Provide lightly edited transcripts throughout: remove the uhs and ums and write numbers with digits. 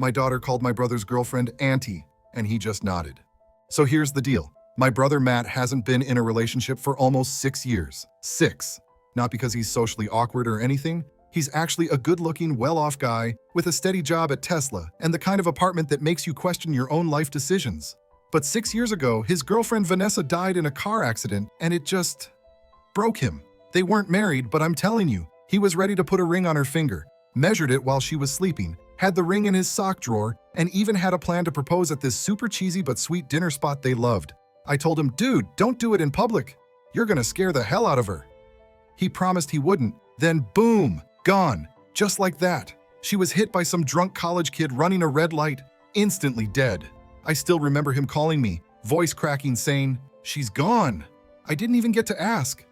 My daughter called my brother's girlfriend Auntie, and he just nodded. So here's the deal. My brother Matt hasn't been in a relationship for almost 6 years. 6. Not because he's socially awkward or anything. He's actually a good-looking, well-off guy with a steady job at Tesla and the kind of apartment that makes you question your own life decisions. But 6 years ago, his girlfriend Vanessa died in a car accident, and it just broke him. They weren't married, but I'm telling you, he was ready to put a ring on her finger, measured it while she was sleeping, had the ring in his sock drawer, and even had a plan to propose at this super cheesy but sweet dinner spot they loved. I told him, dude, don't do it in public. You're gonna scare the hell out of her. He promised he wouldn't, then boom, gone, just like that. She was hit by some drunk college kid running a red light, instantly dead. I still remember him calling me, voice cracking, saying, she's gone. I didn't even get to ask.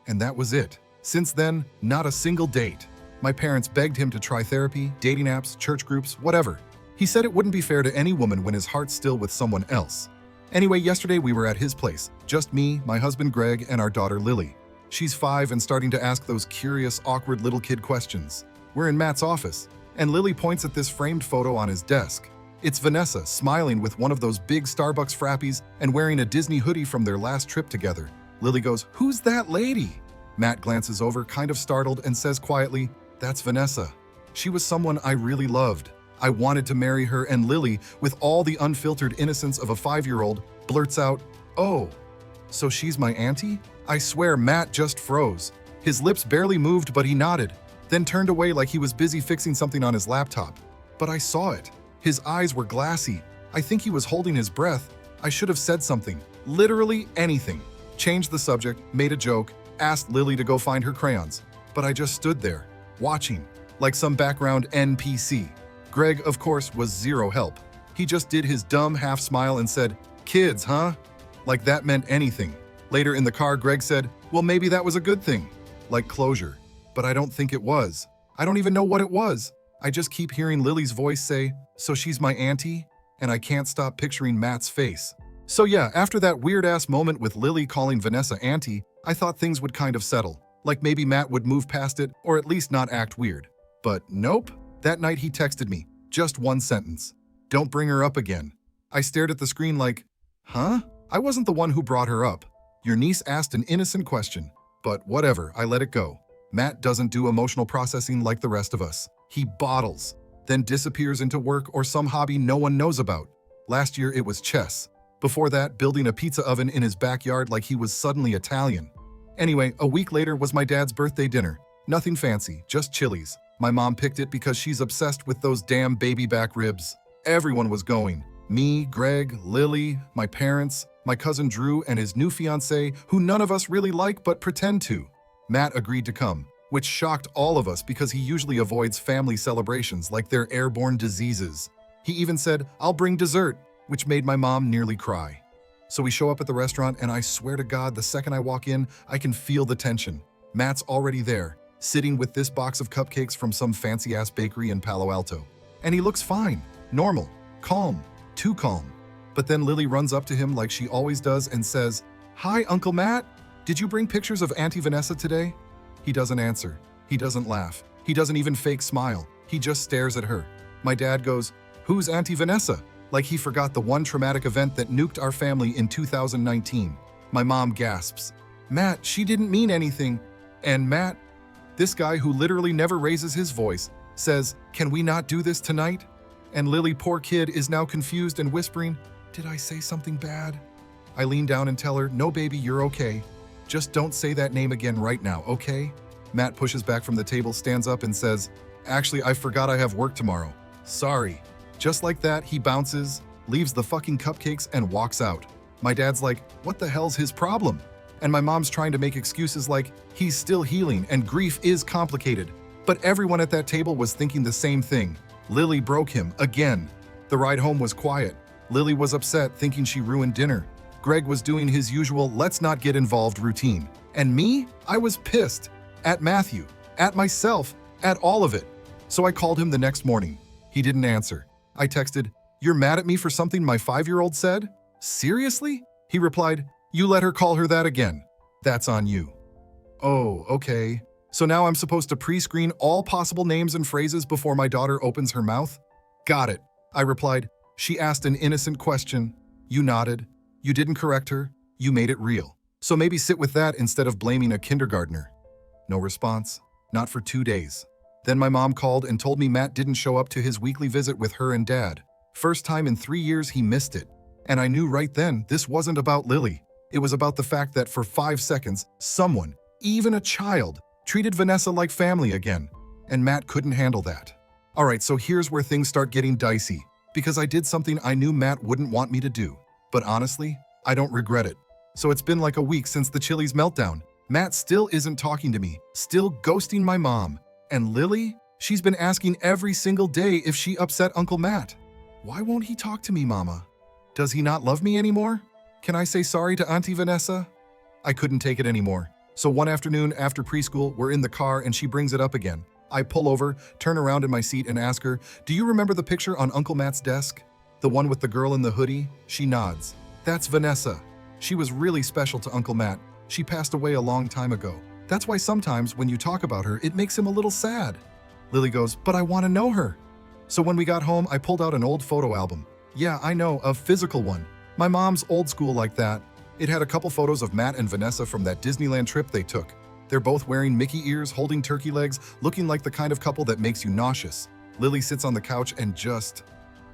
And that was it. Since then, not a single date. My parents begged him to try therapy, dating apps, church groups, whatever. He said it wouldn't be fair to any woman when his heart's still with someone else. Anyway, yesterday we were at his place. Just me, my husband Greg, and our daughter Lily. She's 5 and starting to ask those curious, awkward little kid questions. We're in Matt's office, and Lily points at this framed photo on his desk. It's Vanessa, smiling with one of those big Starbucks frappies and wearing a Disney hoodie from their last trip together. Lily goes, "Who's that lady?" Matt glances over, kind of startled, and says quietly, "That's Vanessa. She was someone I really loved. I wanted to marry her," and Lily, with all the unfiltered innocence of a 5-year-old, blurts out, "Oh, so she's my auntie?" I swear Matt just froze. His lips barely moved, but he nodded, then turned away like he was busy fixing something on his laptop. But I saw it. His eyes were glassy. I think he was holding his breath. I should have said something. Literally anything. Changed the subject, made a joke, asked Lily to go find her crayons. But I just stood there, watching, like some background NPC. Greg, of course, was zero help. He just did his dumb half smile and said, "Kids, huh?" Like that meant anything. Later in the car, Greg said, "Well, maybe that was a good thing." Like closure. But I don't think it was. I don't even know what it was. I just keep hearing Lily's voice say, "So she's my auntie?" And I can't stop picturing Matt's face. So yeah, after that weird-ass moment with Lily calling Vanessa auntie, I thought things would kind of settle. Like maybe Matt would move past it, or at least not act weird. But nope. That night he texted me, just one sentence. "Don't bring her up again." I stared at the screen like, huh? I wasn't the one who brought her up. Your niece asked an innocent question. But whatever, I let it go. Matt doesn't do emotional processing like the rest of us. He bottles, then disappears into work or some hobby no one knows about. Last year it was chess. Before that, building a pizza oven in his backyard like he was suddenly Italian. Anyway, a week later was my dad's birthday dinner. Nothing fancy, just Chili's. My mom picked it because she's obsessed with those damn baby back ribs. Everyone was going. Me, Greg, Lily, my parents, my cousin Drew, and his new fiancée, who none of us really like but pretend to. Matt agreed to come, which shocked all of us because he usually avoids family celebrations like they're airborne diseases. He even said, "I'll bring dessert," which made my mom nearly cry. So we show up at the restaurant, and I swear to God, the second I walk in, I can feel the tension. Matt's already there, sitting with this box of cupcakes from some fancy-ass bakery in Palo Alto. And he looks fine, normal, calm, too calm. But then Lily runs up to him like she always does and says, "Hi, Uncle Matt. Did you bring pictures of Auntie Vanessa today?" He doesn't answer. He doesn't laugh. He doesn't even fake smile. He just stares at her. My dad goes, "Who's Auntie Vanessa?" Like he forgot the one traumatic event that nuked our family in 2019. My mom gasps, "Matt, she didn't mean anything." And Matt, this guy who literally never raises his voice, says, "Can we not do this tonight?" And Lily, poor kid, is now confused and whispering, "Did I say something bad?" I lean down and tell her, "No, baby, you're okay. Just don't say that name again right now, okay?" Matt pushes back from the table, stands up, and says, "Actually, I forgot I have work tomorrow. Sorry." Just like that, he bounces, leaves the fucking cupcakes, and walks out. My dad's like, "What the hell's his problem?" And my mom's trying to make excuses like, "He's still healing and grief is complicated." But everyone at that table was thinking the same thing. Lily broke him again. The ride home was quiet. Lily was upset, thinking she ruined dinner. Greg was doing his usual let's not get involved routine. And me? I was pissed. At Matthew. At myself. At all of it. So I called him the next morning. He didn't answer. I texted, "You're mad at me for something my 5-year-old said?" "Seriously?" He replied, "You let her call her that again. That's on you." Oh, okay. So now I'm supposed to pre-screen all possible names and phrases before my daughter opens her mouth? Got it, I replied. She asked an innocent question. You nodded. You didn't correct her. You made it real. So maybe sit with that instead of blaming a kindergartner. No response. Not for 2 days. Then my mom called and told me Matt didn't show up to his weekly visit with her and Dad. First time in 3 years he missed it. And I knew right then this wasn't about Lily. It was about the fact that for 5 seconds, someone, even a child, treated Vanessa like family again. And Matt couldn't handle that. All right, so here's where things start getting dicey. Because I did something I knew Matt wouldn't want me to do. But honestly, I don't regret it. So it's been like a week since the Chili's meltdown. Matt still isn't talking to me, still ghosting my mom. And Lily? She's been asking every single day if she upset Uncle Matt. Why won't he talk to me, Mama? Does he not love me anymore? Can I say sorry to Auntie Vanessa? I couldn't take it anymore. So one afternoon after preschool, we're in the car and she brings it up again. I pull over, turn around in my seat and ask her, do you remember the picture on Uncle Matt's desk? The one with the girl in the hoodie? She nods. That's Vanessa. She was really special to Uncle Matt. She passed away a long time ago. That's why sometimes when you talk about her, it makes him a little sad. Lily goes, but I want to know her. So when we got home, I pulled out an old photo album. Yeah, I know, a physical one. My mom's old school like that. It had a couple photos of Matt and Vanessa from that Disneyland trip they took. They're both wearing Mickey ears, holding turkey legs, looking like the kind of couple that makes you nauseous. Lily sits on the couch and just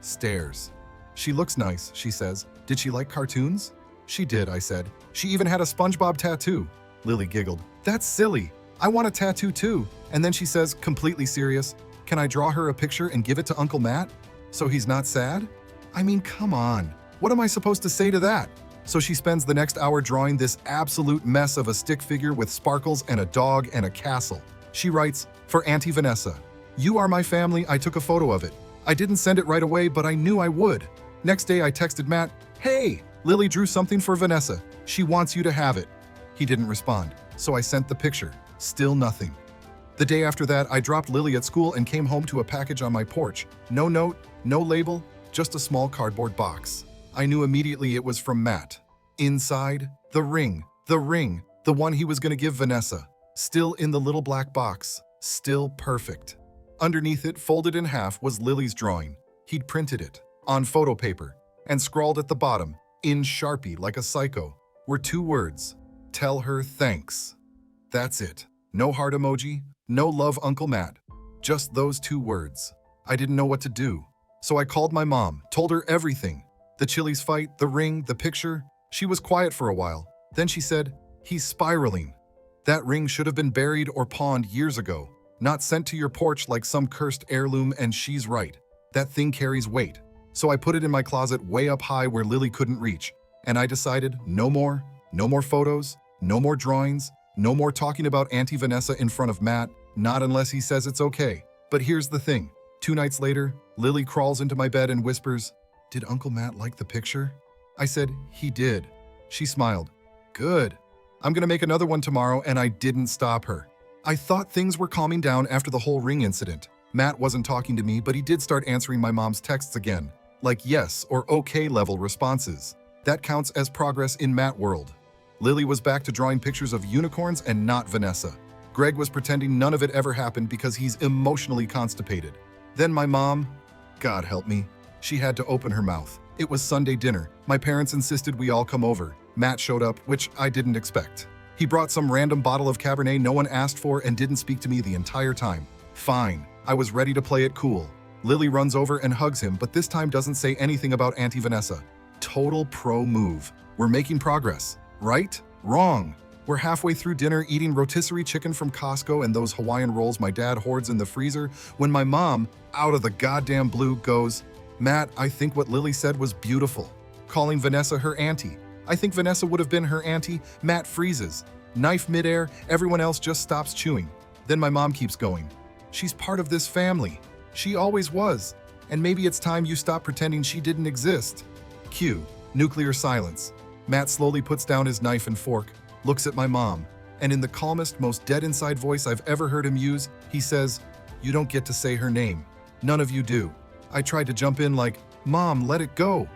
stares. She looks nice, she says. Did she like cartoons? She did, I said. She even had a SpongeBob tattoo. Lily giggled. That's silly. I want a tattoo too. And then she says, completely serious, can I draw her a picture and give it to Uncle Matt? So he's not sad? I mean, come on. What am I supposed to say to that? So she spends the next hour drawing this absolute mess of a stick figure with sparkles and a dog and a castle. She writes, for Auntie Vanessa. You are my family, I took a photo of it. I didn't send it right away, but I knew I would. Next day I texted Matt, hey, Lily drew something for Vanessa. She wants you to have it. He didn't respond, so I sent the picture. Still nothing. The day after that, I dropped Lily at school and came home to a package on my porch. No note, no label, just a small cardboard box. I knew immediately it was from Matt. Inside, the ring, the one he was going to give Vanessa. Still in the little black box, still perfect. Underneath it, folded in half, was Lily's drawing. He'd printed it, on photo paper, and scrawled at the bottom, in Sharpie like a psycho, were 2 words. Tell her thanks. That's it. No heart emoji, no love Uncle Matt. Just those 2 words. I didn't know what to do. So I called my mom, told her everything. The Chili's fight, the ring, the picture. She was quiet for a while. Then she said, he's spiraling. That ring should have been buried or pawned years ago, not sent to your porch like some cursed heirloom, and she's right. That thing carries weight. So I put it in my closet way up high where Lily couldn't reach. And I decided no more photos, no more drawings, no more talking about Auntie Vanessa in front of Matt, not unless he says it's okay. But here's the thing. 2 nights later, Lily crawls into my bed and whispers, did Uncle Matt like the picture? I said, he did. She smiled. Good. I'm gonna make another one tomorrow, and I didn't stop her. I thought things were calming down after the whole ring incident. Matt wasn't talking to me, but he did start answering my mom's texts again. Like yes or okay level responses. That counts as progress in Matt world. Lily was back to drawing pictures of unicorns and not Vanessa. Greg was pretending none of it ever happened because he's emotionally constipated. Then my mom, God help me, she had to open her mouth. It was Sunday dinner. My parents insisted we all come over. Matt showed up, which I didn't expect. He brought some random bottle of Cabernet no one asked for and didn't speak to me the entire time. Fine, I was ready to play it cool. Lily runs over and hugs him, but this time doesn't say anything about Auntie Vanessa. Total pro move. We're making progress. Right? Wrong. We're halfway through dinner eating rotisserie chicken from Costco and those Hawaiian rolls my dad hoards in the freezer when my mom, out of the goddamn blue, goes, Matt, I think what Lily said was beautiful. Calling Vanessa her auntie. I think Vanessa would have been her auntie. Matt freezes. Knife midair, everyone else just stops chewing. Then my mom keeps going. She's part of this family. She always was. And maybe it's time you stop pretending she didn't exist. Cue. Nuclear silence. Matt slowly puts down his knife and fork, looks at my mom, and in the calmest, most dead inside voice I've ever heard him use, he says, you don't get to say her name. None of you do. I tried to jump in like, Mom, let it go.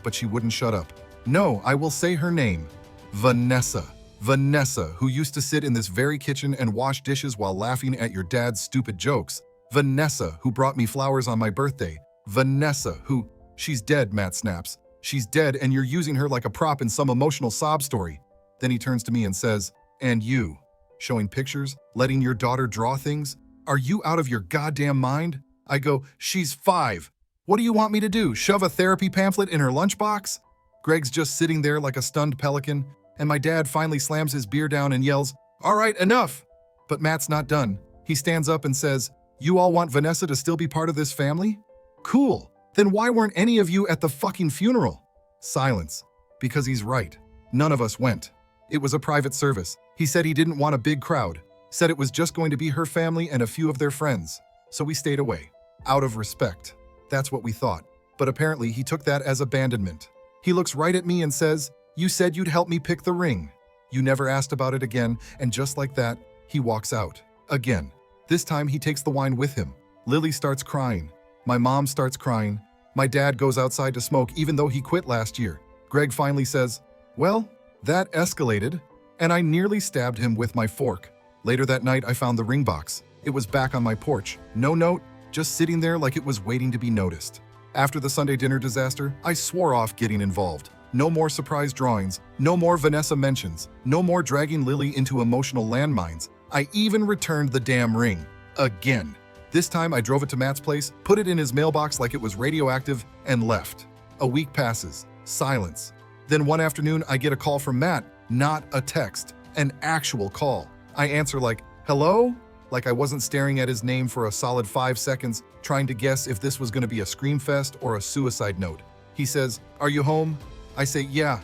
But she wouldn't shut up. No, I will say her name. Vanessa. Vanessa, who used to sit in this very kitchen and wash dishes while laughing at your dad's stupid jokes. Vanessa, who brought me flowers on my birthday. Vanessa, who, she's dead, Matt snaps. She's dead and you're using her like a prop in some emotional sob story. Then he turns to me and says, and you, showing pictures, letting your daughter draw things? Are you out of your goddamn mind? I go, she's 5. What do you want me to do, shove a therapy pamphlet in her lunchbox? Greg's just sitting there like a stunned pelican, and my dad finally slams his beer down and yells, all right, enough. But Matt's not done. He stands up and says, you all want Vanessa to still be part of this family? Cool. Then why weren't any of you at the fucking funeral? Silence. Because he's right. None of us went. It was a private service. He said he didn't want a big crowd. Said it was just going to be her family and a few of their friends. So we stayed away. Out of respect. That's what we thought. But apparently he took that as abandonment. He looks right at me and says, you said you'd help me pick the ring. You never asked about it again, and just like that, he walks out. Again. This time he takes the wine with him. Lily starts crying. My mom starts crying. My dad goes outside to smoke even though he quit last year. Greg finally says, well, that escalated, and I nearly stabbed him with my fork. Later that night I found the ring box. It was back on my porch. No note, just sitting there like it was waiting to be noticed. After the Sunday dinner disaster, I swore off getting involved. No more surprise drawings, no more Vanessa mentions, no more dragging Lily into emotional landmines. I even returned the damn ring. Again. This time I drove it to Matt's place, put it in his mailbox like it was radioactive, and left. A week passes. Silence. Then one afternoon I get a call from Matt, not a text, an actual call. I answer like, hello? Like I wasn't staring at his name for a solid 5 seconds, trying to guess if this was going to be a scream fest or a suicide note. He says, are you home? I say, yeah.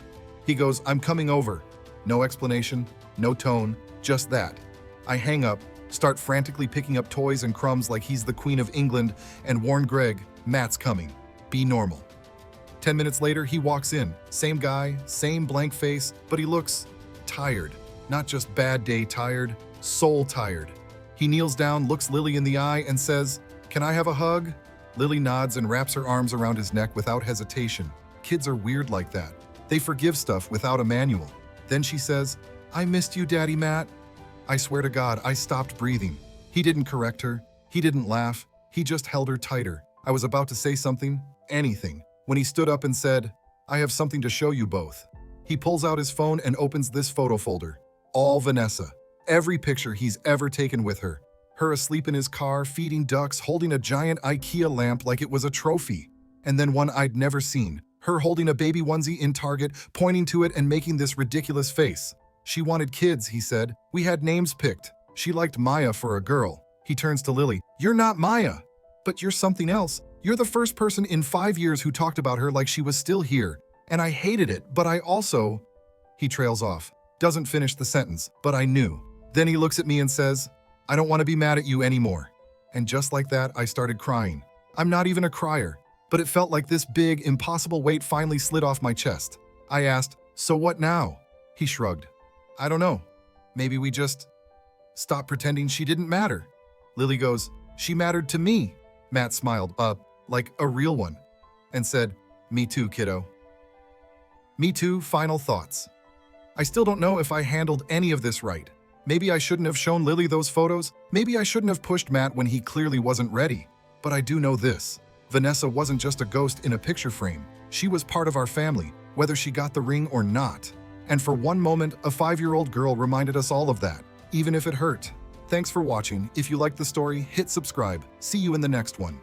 He goes, I'm coming over. No explanation, no tone, just that. I hang up, start frantically picking up toys and crumbs like he's the Queen of England, and warn Greg, Matt's coming. Be normal. 10 minutes later, he walks in. Same guy, same blank face, but he looks tired. Not just bad day tired, soul tired. He kneels down, looks Lily in the eye, and says, can I have a hug? Lily nods and wraps her arms around his neck without hesitation. Kids are weird like that. They forgive stuff without a manual. Then she says, I missed you, Daddy Matt. I swear to God, I stopped breathing. He didn't correct her. He didn't laugh. He just held her tighter. I was about to say something, anything, when he stood up and said, I have something to show you both. He pulls out his phone and opens this photo folder. All Vanessa. Every picture he's ever taken with her. Her asleep in his car, feeding ducks, holding a giant IKEA lamp like it was a trophy. And then one I'd never seen. Her holding a baby onesie in Target, pointing to it and making this ridiculous face. She wanted kids, he said. We had names picked. She liked Maya for a girl. He turns to Lily. You're not Maya, but you're something else. You're the first person in 5 years who talked about her like she was still here. And I hated it, but I also... He trails off. Doesn't finish the sentence, but I knew. Then he looks at me and says, I don't want to be mad at you anymore. And just like that, I started crying. I'm not even a crier, but it felt like this big, impossible weight finally slid off my chest. I asked, so what now? He shrugged. I don't know. Maybe we just stop pretending she didn't matter. Lily goes, she mattered to me. Matt smiled, like a real one, and said, me too, kiddo. Me too, final thoughts. I still don't know if I handled any of this right. Maybe I shouldn't have shown Lily those photos. Maybe I shouldn't have pushed Matt when he clearly wasn't ready. But I do know this. Vanessa wasn't just a ghost in a picture frame. She was part of our family, whether she got the ring or not. And for one moment, a 5-year-old girl reminded us all of that, even if it hurt. Thanks for watching. If you liked the story, hit subscribe. See you in the next one.